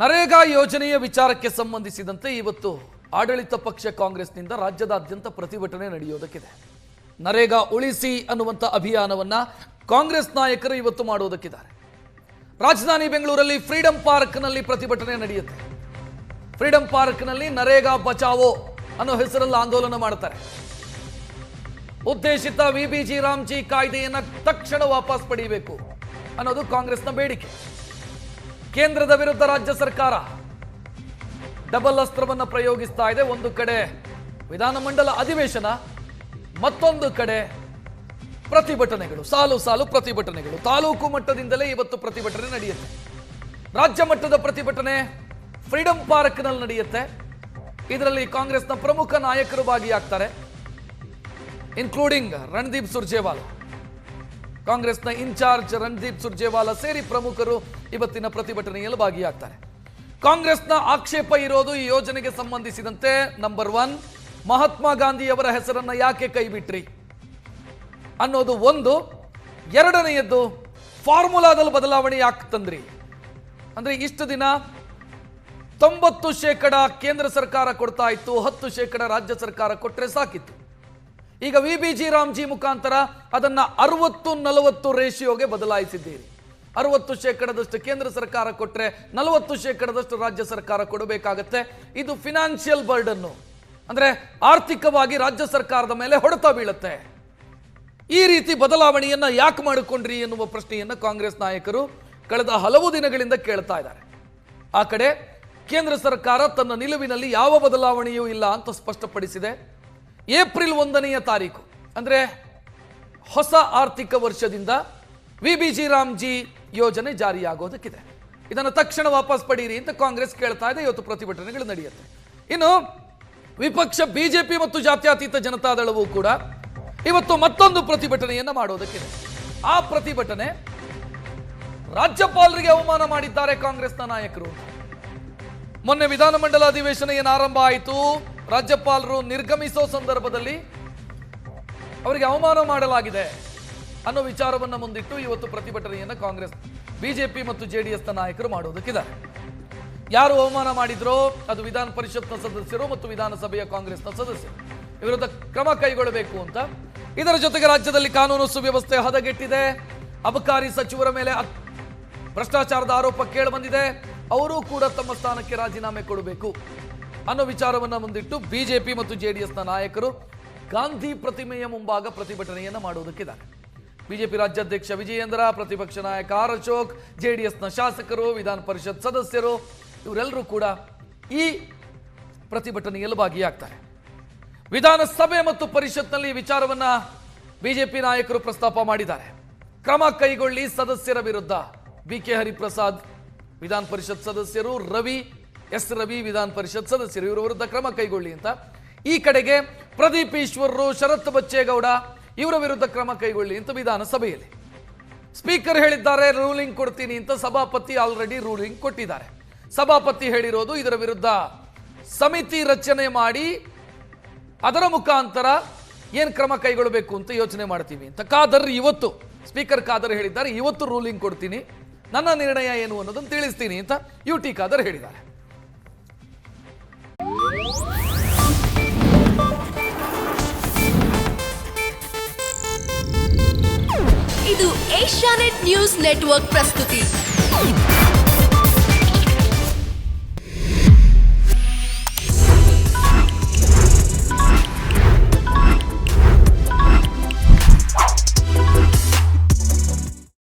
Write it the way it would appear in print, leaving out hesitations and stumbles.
ನರೇಗಾ ಯೋಜನೆಯ ವಿಚಾರಕ್ಕೆ ಸಂಬಂಧಿಸಿದಂತೆ ಇವತ್ತು ಆಡಳಿತ ಪಕ್ಷ ಕಾಂಗ್ರೆಸ್ನಿಂದ ರಾಜ್ಯದಾದ್ಯಂತ ಪ್ರತಿಭಟನೆ ನಡೆಯೋದಕ್ಕಿದೆ. ನರೇಗಾ ಉಳಿಸಿ ಅನ್ನುವಂಥ ಅಭಿಯಾನವನ್ನ ಕಾಂಗ್ರೆಸ್ ನಾಯಕರು ಇವತ್ತು ಮಾಡೋದಕ್ಕಿದ್ದಾರೆ. ರಾಜಧಾನಿ ಬೆಂಗಳೂರಲ್ಲಿ ಫ್ರೀಡಂ ಪಾರ್ಕ್ನಲ್ಲಿ ಪ್ರತಿಭಟನೆ ನಡೆಯುತ್ತೆ. ಫ್ರೀಡಂ ಪಾರ್ಕ್ನಲ್ಲಿ ನರೇಗಾ ಬಚಾವೋ ಅನ್ನೋ ಹೆಸರಲ್ಲಿ ಆಂದೋಲನ ಮಾಡ್ತಾರೆ. ಉದ್ದೇಶಿತ ವಿಬಿಜಿ ರಾಮ್ಜಿ ಕಾಯ್ದೆಯನ್ನ ತಕ್ಷಣ ವಾಪಸ್ ಪಡೆಯಬೇಕು ಅನ್ನೋದು ಕಾಂಗ್ರೆಸ್ನ ಬೇಡಿಕೆ. ಕೇಂದ್ರದ ವಿರುದ್ಧ ರಾಜ್ಯ ಸರ್ಕಾರ ಡಬಲ್ ಅಸ್ತ್ರವನ್ನು ಪ್ರಯೋಗಿಸ್ತಾ ಇದೆ. ಒಂದು ಕಡೆ ವಿಧಾನಮಂಡಲ ಅಧಿವೇಶನ, ಮತ್ತೊಂದು ಕಡೆ ಪ್ರತಿಭಟನೆಗಳು, ಸಾಲು ಸಾಲು ಪ್ರತಿಭಟನೆಗಳು. ತಾಲೂಕು ಮಟ್ಟದಿಂದಲೇ ಇವತ್ತು ಪ್ರತಿಭಟನೆ ನಡೆಯುತ್ತೆ. ರಾಜ್ಯ ಮಟ್ಟದ ಪ್ರತಿಭಟನೆ ಫ್ರೀಡಂ ಪಾರ್ಕ್ನಲ್ಲಿ ನಡೆಯುತ್ತೆ. ಇದರಲ್ಲಿ ಕಾಂಗ್ರೆಸ್ನ ಪ್ರಮುಖ ನಾಯಕರು ಭಾಗಿಯಾಗ್ತಾರೆ, ಇನ್ಕ್ಲೂಡಿಂಗ್ ರಣದೀಪ್ ಸುರ್ಜೇವಾಲಾ. ಕಾಂಗ್ರೆಸ್ನ ಇನ್ಚಾರ್ಜ್ ರಣದೀಪ್ ಸುರ್ಜೇವಾಲಾ ಸೇರಿ ಪ್ರಮುಖರು ಇವತ್ತಿನ ಪ್ರತಿಭಟನೆಯಲ್ಲಿ ಭಾಗಿಯಾಗ್ತಾರೆ. ಕಾಂಗ್ರೆಸ್ನ ಆಕ್ಷೇಪ ಇರೋದು ಈ ಯೋಜನೆಗೆ ಸಂಬಂಧಿಸಿದಂತೆ ನಂಬರ್ 1, ಮಹಾತ್ಮ ಗಾಂಧಿಯವರ ಹೆಸರನ್ನ ಯಾಕೆ ಕೈಬಿಟ್ರಿ ಅನ್ನೋದು ಒಂದು. ಎರಡನೆಯದ್ದು, ಫಾರ್ಮುಲಾದಲ್ಲಿ ಬದಲಾವಣೆ ಯಾಕೆ ತಂದ್ರಿ? ಅಂದ್ರೆ ಇಷ್ಟು ದಿನ 90% ಕೇಂದ್ರ ಸರ್ಕಾರ ಕೊಡ್ತಾ ಇತ್ತು, 10% ರಾಜ್ಯ ಸರ್ಕಾರ ಕೊಟ್ಟರೆ ಸಾಕಿತ್ತು. ಈಗ ವಿಬಿಜಿ ರಾಮ್ಜಿ ಮುಖಾಂತರ ಅದನ್ನ 60-40 ರೇಷಿಯೋಗೆ ಬದಲಾಯಿಸಿದ್ದೀರಿ. 60% ಕೇಂದ್ರ ಸರ್ಕಾರ ಕೊಟ್ಟರೆ 40% ರಾಜ್ಯ ಸರ್ಕಾರ ಕೊಡಬೇಕಾಗತ್ತೆ. ಇದು ಫಿನಾನ್ಷಿಯಲ್ ಬರ್ಡನ್ನು, ಅಂದ್ರೆ ಆರ್ಥಿಕವಾಗಿ ರಾಜ್ಯ ಸರ್ಕಾರದ ಮೇಲೆ ಹೊಡೆತ ಬೀಳುತ್ತೆ. ಈ ರೀತಿ ಬದಲಾವಣೆಯನ್ನ ಯಾಕೆ ಮಾಡಿಕೊಂಡ್ರಿ ಎನ್ನುವ ಪ್ರಶ್ನೆಯನ್ನ ಕಾಂಗ್ರೆಸ್ ನಾಯಕರು ಕಳೆದ ಹಲವು ದಿನಗಳಿಂದ ಕೇಳ್ತಾ ಇದ್ದಾರೆ. ಆ ಕಡೆ ಕೇಂದ್ರ ಸರ್ಕಾರ ತನ್ನ ನಿಲುವಿನಲ್ಲಿ ಯಾವ ಬದಲಾವಣೆಯೂ ಇಲ್ಲ ಅಂತ ಸ್ಪಷ್ಟಪಡಿಸಿದೆ. ಏಪ್ರಿಲ್ 1ನೇ ತಾರೀಕು ಅಂದ್ರೆ ಹೊಸ ಆರ್ಥಿಕ ವರ್ಷದಿಂದ ವಿಬಿಜಿ ರಾಮ್ಜಿ ಯೋಜನೆ ಜಾರಿಯಾಗೋದಕ್ಕಿದೆ. ಇದನ್ನು ತಕ್ಷಣ ವಾಪಸ್ ಪಡೀರಿ ಅಂತ ಕಾಂಗ್ರೆಸ್ ಕೇಳ್ತಾ ಇದೆ. ಇವತ್ತು ಪ್ರತಿಭಟನೆಗಳು ನಡೆಯುತ್ತೆ. ಇನ್ನು ವಿಪಕ್ಷ ಬಿಜೆಪಿ ಮತ್ತು ಜಾತ್ಯತೀತ ಜನತಾದಳವು ಕೂಡ ಇವತ್ತು ಮತ್ತೊಂದು ಪ್ರತಿಭಟನೆಯನ್ನ ಮಾಡೋದಕ್ಕಿದೆ. ಆ ಪ್ರತಿಭಟನೆ ರಾಜ್ಯಪಾಲರಿಗೆ ಅವಮಾನ ಮಾಡಿದ್ದಾರೆ ಕಾಂಗ್ರೆಸ್ನ ನಾಯಕರು. ಮೊನ್ನೆ ವಿಧಾನಮಂಡಲ ಅಧಿವೇಶನ ಏನು ಆರಂಭ ಆಯಿತು, ರಾಜ್ಯಪಾಲರು ನಿರ್ಗಮಿಸೋ ಸಂದರ್ಭದಲ್ಲಿ ಅವರಿಗೆ ಅವಮಾನ ಮಾಡಲಾಗಿದೆ ಅನ್ನೋ ವಿಚಾರವನ್ನು ಮುಂದಿಟ್ಟು ಇವತ್ತು ಪ್ರತಿಭಟನೆಯನ್ನು ಕಾಂಗ್ರೆಸ್, ಬಿಜೆಪಿ ಮತ್ತು ಜೆಡಿಎಸ್ನ ನಾಯಕರು ಮಾಡೋದಕ್ಕಿದ್ದಾರೆ. ಯಾರು ಅವಮಾನ ಮಾಡಿದ್ರೋ ಅದು ವಿಧಾನ ಪರಿಷತ್ನ ಸದಸ್ಯರು ಮತ್ತು ವಿಧಾನಸಭೆಯ ಕಾಂಗ್ರೆಸ್ನ ಸದಸ್ಯರು. ವಿರುದ್ಧ ಕ್ರಮ ಕೈಗೊಳ್ಳಬೇಕು ಅಂತ. ಇದರ ಜೊತೆಗೆ ರಾಜ್ಯದಲ್ಲಿ ಕಾನೂನು ಸುವ್ಯವಸ್ಥೆ ಹದಗೆಟ್ಟಿದೆ. ಅಬಕಾರಿ ಸಚಿವರ ಮೇಲೆ ಭ್ರಷ್ಟಾಚಾರದ ಆರೋಪ ಕೇಳಿಬಂದಿದೆ. ಅವರು ಕೂಡ ತಮ್ಮ ಸ್ಥಾನಕ್ಕೆ ರಾಜೀನಾಮೆ ಕೊಡಬೇಕು ಅನ್ನೋ ವಿಚಾರವನ್ನು ಮುಂದಿಟ್ಟು ಬಿಜೆಪಿ ಮತ್ತು ಜೆಡಿಎಸ್ನ ನಾಯಕರು ಗಾಂಧಿ ಪ್ರತಿಮೆಯ ಮುಂಭಾಗ ಪ್ರತಿಭಟನೆಯನ್ನು ಮಾಡುವುದಕ್ಕಿದ್ದಾರೆ. ಬಿಜೆಪಿ ರಾಜ್ಯಾಧ್ಯಕ್ಷ ವಿಜಯೇಂದ್ರ, ಪ್ರತಿಪಕ್ಷ ನಾಯಕ ಆರ್ ಅಶೋಕ್, ಜೆಡಿಎಸ್ನ ಶಾಸಕರು, ವಿಧಾನ ಪರಿಷತ್ ಸದಸ್ಯರು ಇವರೆಲ್ಲರೂ ಕೂಡ ಈ ಪ್ರತಿಭಟನೆಯಲ್ಲಿ ಭಾಗಿಯಾಗ್ತಾರೆ. ವಿಧಾನಸಭೆ ಮತ್ತು ಪರಿಷತ್ನಲ್ಲಿ ಈ ವಿಚಾರವನ್ನ ಬಿಜೆಪಿ ನಾಯಕರು ಪ್ರಸ್ತಾಪ ಮಾಡಿದ್ದಾರೆ. ಕ್ರಮ ಕೈಗೊಳ್ಳಿ ಸದಸ್ಯರ ವಿರುದ್ಧ. ಬಿಕೆ ಹರಿಪ್ರಸಾದ್ ವಿಧಾನ ಪರಿಷತ್ ಸದಸ್ಯರು, ರವಿ ವಿಧಾನ ಪರಿಷತ್ ಸದಸ್ಯರು, ಇವರ ವಿರುದ್ಧ ಕ್ರಮ ಕೈಗೊಳ್ಳಿ ಅಂತ. ಈ ಕಡೆಗೆ ಪ್ರದೀಪ್ ಈಶ್ವರರು, ಶರತ್ ಬಚ್ಚೇಗೌಡ ಇವರ ವಿರುದ್ಧ ಕ್ರಮ ಕೈಗೊಳ್ಳಿ ಅಂತ ವಿಧಾನಸಭೆಯಲ್ಲಿ ಸ್ಪೀಕರ್ ಹೇಳಿದ್ದಾರೆ. ರೂಲಿಂಗ್ ಕೊಡ್ತೀನಿ ಅಂತ ಸಭಾಪತಿ ಆಲ್ರೆಡಿ ರೂಲಿಂಗ್ ಕೊಟ್ಟಿದ್ದಾರೆ. ಸಭಾಪತಿ ಹೇಳಿರೋದು ಇದರ ವಿರುದ್ಧ ಸಮಿತಿ ರಚನೆ ಮಾಡಿ ಅದರ ಮುಖಾಂತರ ಏನು ಕ್ರಮ ಕೈಗೊಳ್ಳಬೇಕು ಅಂತ ಯೋಚನೆ ಮಾಡ್ತೀವಿ ಅಂತ. ಸ್ಪೀಕರ್ ಖಾದರ್ ಹೇಳಿದ್ದಾರೆ, ಇವತ್ತು ರೂಲಿಂಗ್ ಕೊಡ್ತೀನಿ, ನನ್ನ ನಿರ್ಣಯ ಏನು ಅನ್ನೋದನ್ನು ತಿಳಿಸ್ತೀನಿ ಅಂತ ಯುಟಿ ಖಾದರ್ ಹೇಳಿದ್ದಾರೆ. ಇದು ಏಷ್ಯಾನೆಟ್ ನ್ಯೂಸ್ ನೆಟ್ವರ್ಕ್ ಪ್ರಸ್ತುತಿ.